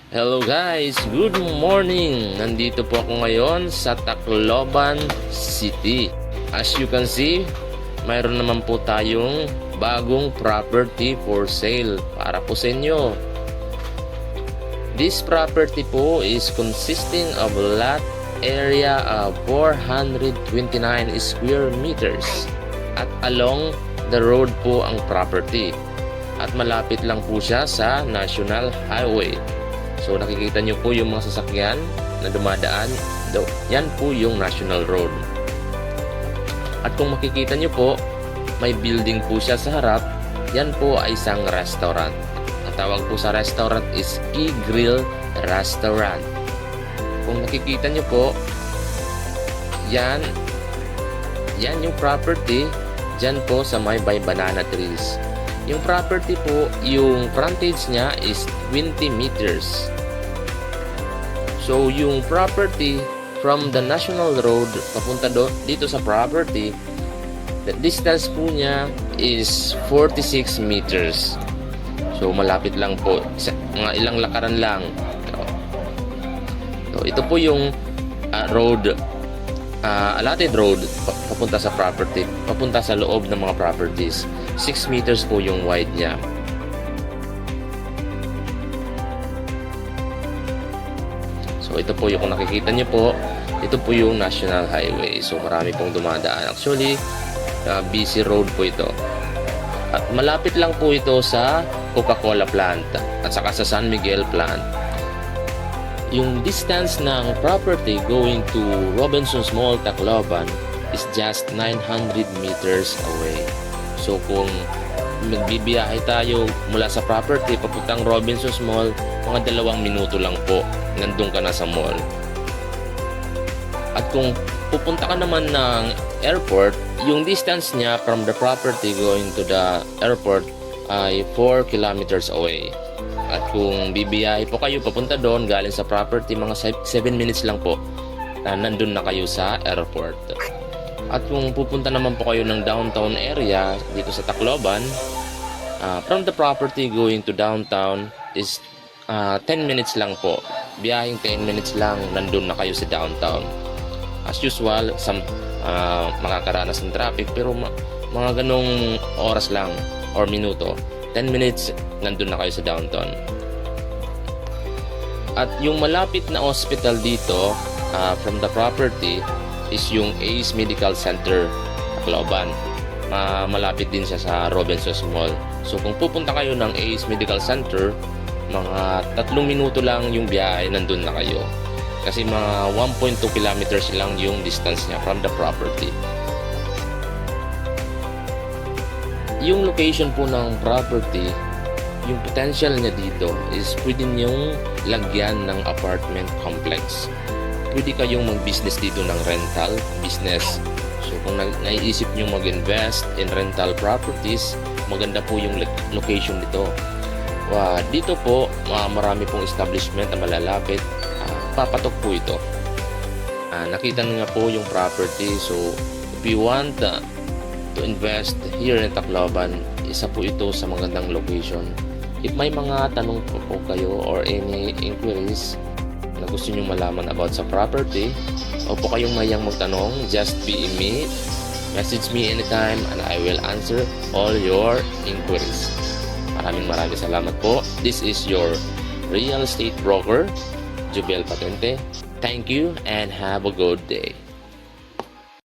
Hello guys, good morning! Nandito po ako ngayon sa Tacloban City. As you can see, mayroon naman po tayong bagong property for sale para po sa inyo. This property po is consisting of lot area of 429 square meters at along the road po ang property at malapit lang po siya sa National Highway. So nakikita nyo po yung mga sasakyan na dumadaan, yan po yung National Road. At kung makikita nyo po, may building po siya sa harap, yan po ay isang restaurant. Ang tawag po sa restaurant is Key Grill Restaurant. Kung nakikita nyo po, yan yung property, dyan po sa may by banana trees. Yung property po, yung frontage niya is 20 meters. So, yung property from the National Road papunta dito sa property, the distance po niya is 46 meters. So, malapit lang po. Mga ilang lakaran lang. So, ito po yung road, allotted road papunta sa property, papunta sa loob ng mga properties. 6 meters po yung wide niya. So ito po yung kung nakikita nyo po, ito po yung National Highway. So marami pong dumadaan. Actually, busy road po ito. At malapit lang po ito sa Coca-Cola plant at saka sa San Miguel plant. Yung distance ng property going to Robinsons Mall, Tacloban is just 900 meters away. So kung magbibiyahe tayo mula sa property papuntang Robinsons Mall, mga 2 minuto lang po, nandun ka na sa mall. At kung pupunta ka naman ng airport, yung distance niya from the property going to the airport ay 4 kilometers away. At kung bibiyahe po kayo papunta doon galing sa property, mga 7 minutes lang po, nandun na kayo sa airport. At kung pupunta naman po kayo ng downtown area dito sa Tacloban, from the property going to downtown is 10 minutes lang po. Biyaheng 10 minutes lang, nandun na kayo sa downtown. As usual, makakaranas ng traffic, pero mga ganong oras lang or minuto, 10 minutes, nandun na kayo sa downtown. At yung malapit na hospital dito from the property is yung Ace Medical Center, Tacloban. Malapit din siya sa Robinsons Mall. So kung pupunta kayo ng Ace Medical Center, mga 3 minuto lang yung biyahe, nandun na kayo. Kasi mga 1.2 kilometers lang yung distance niya from the property. Yung location po ng property, yung potential niya dito is pwede niyong lagyan ng apartment complex. Pwede kayong mag-business dito ng rental business. So kung naiisip nyo mag-invest in rental properties, maganda po yung location dito. Dito po, marami pong establishment na malalapit. Papatok po ito. Nakita nyo nga po yung property. So if you want to invest here in Tacloban, isa po ito sa magandang location. If may mga tanong po kayo or any inquiries na gusto nyo malaman about sa property, o po kayong mayang magtanong, just PM me, message me anytime and I will answer all your inquiries. Maraming salamat po. This is your real estate broker, Jubel Patente. Thank you and have a good day.